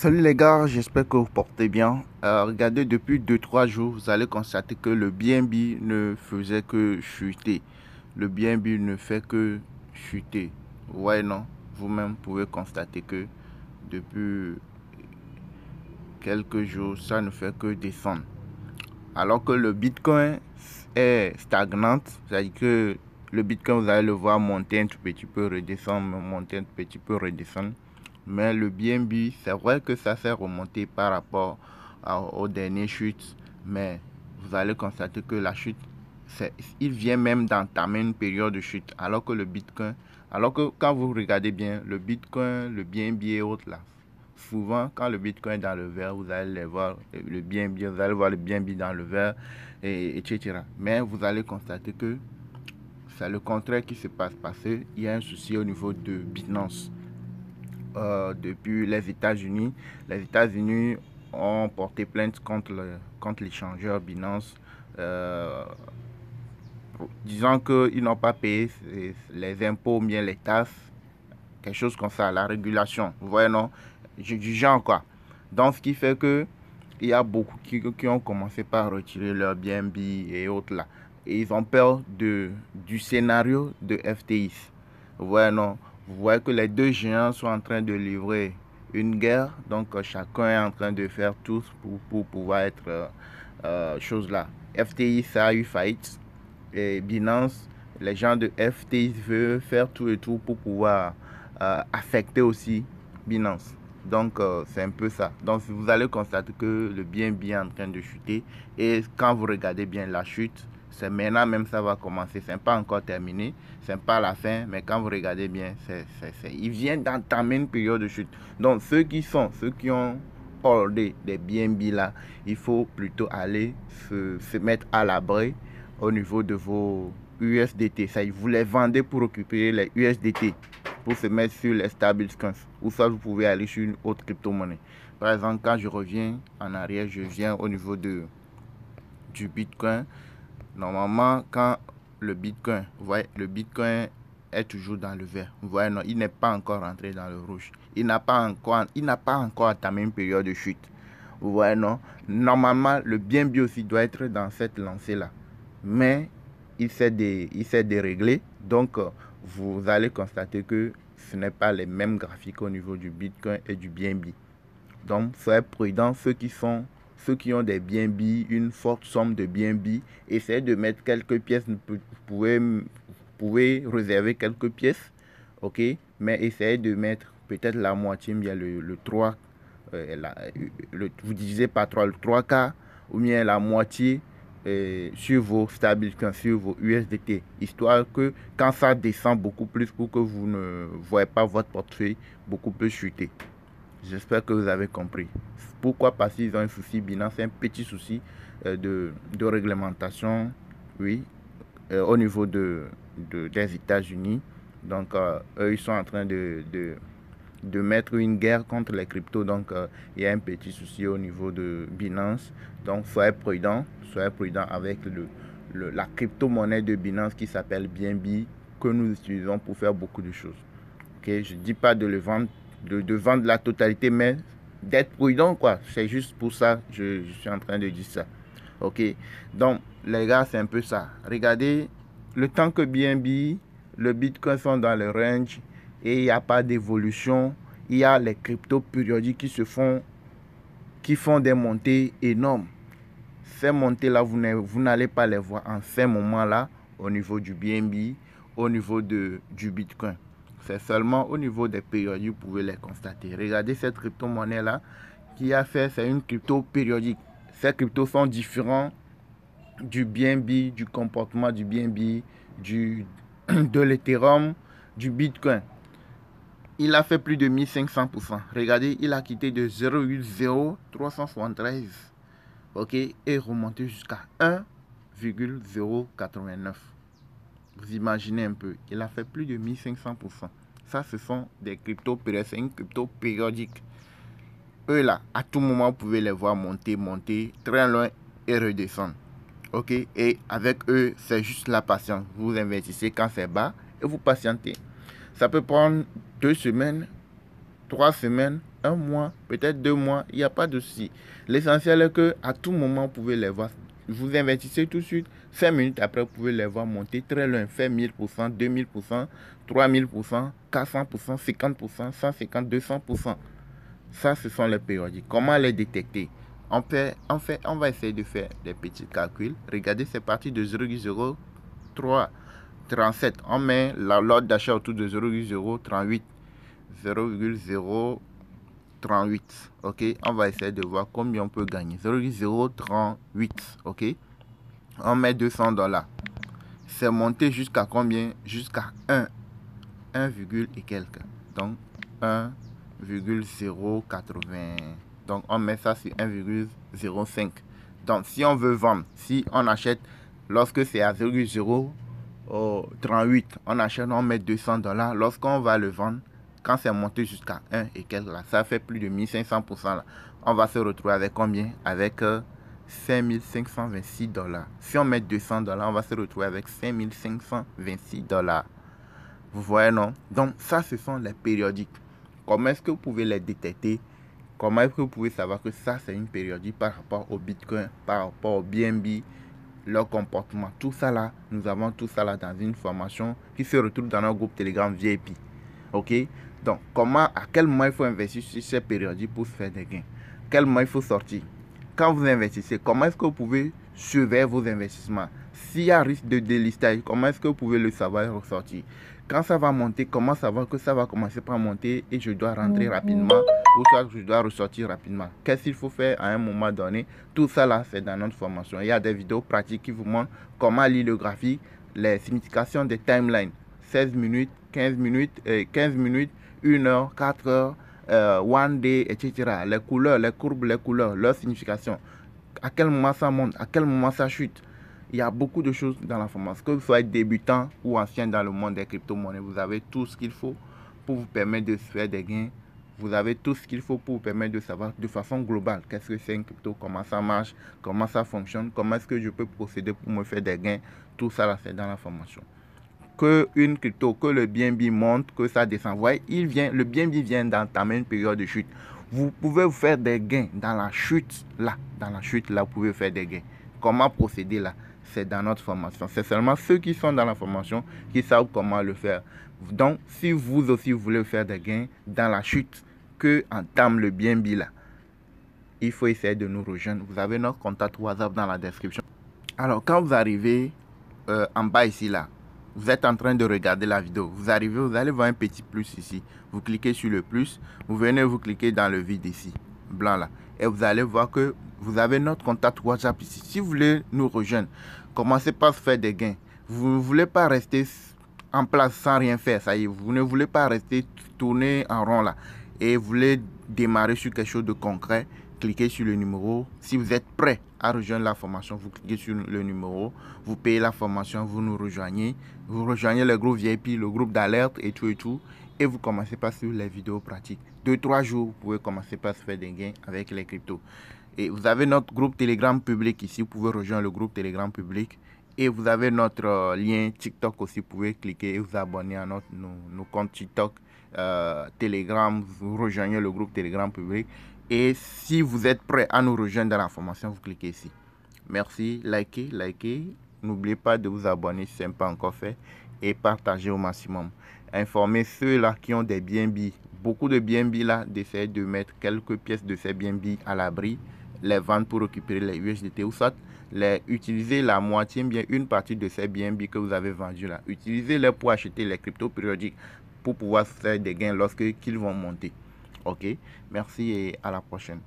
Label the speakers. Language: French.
Speaker 1: Salut les gars, j'espère que vous portez bien. Regardez, depuis 2 3 jours, vous allez constater que le BNB ne faisait que chuter. Le BNB ne fait que chuter. Ouais, non, vous-même pouvez constater que depuis quelques jours, ça ne fait que descendre. Alors que le Bitcoin est stagnant, c'est-à-dire que le Bitcoin, vous allez le voir monter un tout petit peu, redescendre, monter un tout petit peu, redescendre. Mais le BNB, c'est vrai que ça s'est remonté par rapport aux dernières chutes, mais vous allez constater que la chute, il vient même d'entamer une période de chute, alors que le Bitcoin, alors que quand vous regardez bien, le Bitcoin, le BNB et autres là, souvent quand le Bitcoin est dans le vert, vous allez voir le BNB, vous allez voir le BNB dans le vert, etc. Mais vous allez constater que c'est le contraire qui se passe parce qu'il y a un souci au niveau de Binance. Depuis les États-Unis. Les États-Unis ont porté plainte contre l'échangeur Binance, euh, disant qu'ils n'ont pas payé les impôts, bien les taxes, quelque chose comme ça, la régulation. Vous voyez, non? Du genre, quoi. Donc, ce qui fait que il y a beaucoup qui ont commencé par retirer leur BNB et autres là. Et ils ont peur du scénario de FTX. Vous voyez, non? Vous voyez que les deux géants sont en train de livrer une guerre. Donc, chacun est en train de faire tout pour pouvoir être chose là. FTX a eu faillite. Et Binance, les gens de FTX veulent faire tout et tout pour pouvoir affecter aussi Binance. Donc, c'est un peu ça. Donc, vous allez constater que le BNB est en train de chuter. Et quand vous regardez bien la chute, c'est maintenant même ça va commencer. Ce n'est pas encore terminé. Ce n'est pas la fin. Mais quand vous regardez bien, il vient d'entamer une période de chute. Donc, ceux qui ont holdé des BNB là, il faut plutôt aller se mettre à l'abri au niveau de vos USDT. Ça, vous les vendez pour récupérer les USDT pour se mettre sur les stablecoins. Ou soit vous pouvez aller sur une autre crypto-monnaie. Par exemple, quand je reviens en arrière, je viens au niveau du Bitcoin. Normalement, quand le Bitcoin, vous voyez, le Bitcoin est toujours dans le vert. Vous voyez, non, il n'est pas encore rentré dans le rouge. Il n'a pas encore entamé une période de chute. Vous voyez, non? Normalement, le BNB aussi doit être dans cette lancée-là. Mais il s'est déréglé. Donc, vous allez constater que ce n'est pas les mêmes graphiques au niveau du Bitcoin et du BNB. Donc, soyez prudents, ceux qui ont des BNB, une forte somme de BNB, essayez de mettre quelques pièces. Vous pouvez réserver quelques pièces, ok? Mais essayez de mettre peut-être la moitié, bien le 3, vous divisez par 3, le 3 quarts, ou bien la moitié sur vos stablecoins, sur vos USDT, histoire que quand ça descend beaucoup plus, pour que vous ne voyez pas votre portefeuille beaucoup plus chuter. J'espère que vous avez compris. Pourquoi? Parce qu'ils ont un souci Binance, c'est un petit souci de réglementation, oui, au niveau des États-Unis. Donc, eux, ils sont en train de mettre une guerre contre les cryptos. Donc, il y a un petit souci au niveau de Binance. Donc, soyez prudent avec la crypto-monnaie de Binance qui s'appelle BNB, que nous utilisons pour faire beaucoup de choses. Okay? Je ne dis pas de le vendre, de vendre la totalité, mais d'être prudent, quoi. C'est juste pour ça que je suis en train de dire ça. Ok? Donc, les gars, c'est un peu ça. Regardez, le temps que BNB, le Bitcoin sont dans le range et il n'y a pas d'évolution, il y a les cryptos périodiques qui font des montées énormes. Ces montées-là, vous n'allez pas les voir en ces moments-là au niveau du BNB, au niveau du Bitcoin. C'est seulement au niveau des périodiques que vous pouvez les constater. Regardez cette crypto-monnaie-là qui a fait, c'est une crypto périodique. Ces cryptos sont différents du BNB, du comportement du BNB, de l'Ethereum, du Bitcoin. Il a fait plus de 1500%. Regardez, il a quitté de 0,0373, ok, et remonté jusqu'à 1,089. Vous imaginez un peu, il a fait plus de 1500%. Ça, ce sont des cryptos périodiques, c'est une crypto périodique. Eux là, à tout moment, vous pouvez les voir monter très loin et redescendre. Ok, et avec eux, c'est juste la patience. Vous investissez quand c'est bas et vous patientez. Ça peut prendre 2 semaines, 3 semaines, un mois, peut-être 2 mois, il n'y a pas de souci. L'essentiel est que à tout moment, vous pouvez les voir. Vous investissez tout de suite, 5 minutes après, vous pouvez les voir monter très loin, faire 1000%, 2000%, 3000%, 400%, 50%, 150%, 200%. Ça, ce sont les périodiques. Comment les détecter? On va essayer de faire des petits calculs. Regardez, c'est parti de 0,03. 37, on met l'ordre d'achat autour de 0,038. 0,038. Ok, on va essayer de voir combien on peut gagner. 0,038. Ok, on met $200. C'est monté jusqu'à combien? Jusqu'à 1 et quelques. Donc 1,080. Donc on met ça sur 1,05. Donc si on veut vendre, si on achète lorsque c'est à 0,038, on achète, on met $200. Lorsqu'on va le vendre, quand c'est monté jusqu'à 1 et quelques là, ça fait plus de 1500% là. On va se retrouver avec combien? Avec $5526. Si on met $200, on va se retrouver avec $5526. Vous voyez, non? Donc, ça, ce sont les périodiques. Comment est-ce que vous pouvez les détecter? Comment est-ce que vous pouvez savoir que ça, c'est une périodique par rapport au Bitcoin, par rapport au BNB, leur comportement? Tout ça là, nous avons tout ça là dans une formation qui se retrouve dans notre groupe Telegram VIP. Ok? Donc, à quel moment il faut investir sur ces périodiques pour se faire des gains? Quel moment il faut sortir? Quand vous investissez, comment est-ce que vous pouvez surveiller vos investissements? S'il y a risque de délistage, comment est-ce que vous pouvez le savoir et ressortir? Quand ça va monter, comment savoir que ça va commencer par monter et je dois rentrer rapidement ou soit je dois ressortir rapidement? Qu'est-ce qu'il faut faire à un moment donné? Tout ça là, c'est dans notre formation. Il y a des vidéos pratiques qui vous montrent comment lire le graphique, les significations des timelines. 16 minutes, 15 minutes, 15 minutes, 1 heure, 4 heures, one day, etc. Les couleurs, les courbes, les couleurs, leur signification. À quel moment ça monte, à quel moment ça chute. Il y a beaucoup de choses dans la formation. Que vous soyez débutant ou ancien dans le monde des crypto-monnaies, vous avez tout ce qu'il faut pour vous permettre de faire des gains. Vous avez tout ce qu'il faut pour vous permettre de savoir de façon globale qu'est-ce que c'est une crypto, comment ça marche, comment ça fonctionne, comment est-ce que je peux procéder pour me faire des gains. Tout ça, là, c'est dans la formation. Que une crypto, que le BNB monte, que ça descend. Vous voyez, le BNB vient d'entamer une période de chute. Vous pouvez vous faire des gains dans la chute là. Dans la chute là, vous pouvez faire des gains. Comment procéder là? C'est dans notre formation. C'est seulement ceux qui sont dans la formation qui savent comment le faire. Donc, si vous aussi voulez faire des gains dans la chute que entame le BNB là, il faut essayer de nous rejoindre. Vous avez notre contact WhatsApp dans la description. Alors, quand vous arrivez en bas ici là, vous êtes en train de regarder la vidéo. Vous arrivez, vous allez voir un petit plus ici. Vous cliquez sur le plus. Vous venez vous cliquer dans le vide ici, blanc là. Et vous allez voir que vous avez notre contact WhatsApp ici. Si vous voulez nous rejoindre, commencez par faire des gains. Vous ne voulez pas rester en place sans rien faire. Ça y est, vous ne voulez pas rester tourner en rond là. Et vous voulez démarrer sur quelque chose de concret. Cliquez sur le numéro. Si vous êtes prêt à rejoindre la formation, vous cliquez sur le numéro, vous payez la formation, vous nous rejoignez. Vous rejoignez le groupe VIP, le groupe d'alerte et tout. Et vous commencez par suivre les vidéos pratiques. 2-3 jours, vous pouvez commencer par se faire des gains avec les cryptos. Et vous avez notre groupe Telegram public ici. Vous pouvez rejoindre le groupe Telegram public. Et vous avez notre lien TikTok aussi. Vous pouvez cliquer et vous abonner à nos comptes TikTok, Telegram. Vous rejoignez le groupe Telegram public. Et si vous êtes prêt à nous rejoindre dans la formation, vous cliquez ici. Merci, likez. N'oubliez pas de vous abonner si ce n'est pas encore fait. Et partagez au maximum. Informez ceux-là qui ont des BNB. Beaucoup de BNB là, d'essayer de mettre quelques pièces de ces BNB à l'abri. Les vendre pour récupérer les USDT ou soit utiliser la moitié, bien une partie de ces BNB que vous avez vendus là. Utilisez-les pour acheter les cryptos périodiques pour pouvoir faire des gains lorsqu'ils vont monter. Ok, merci et à la prochaine.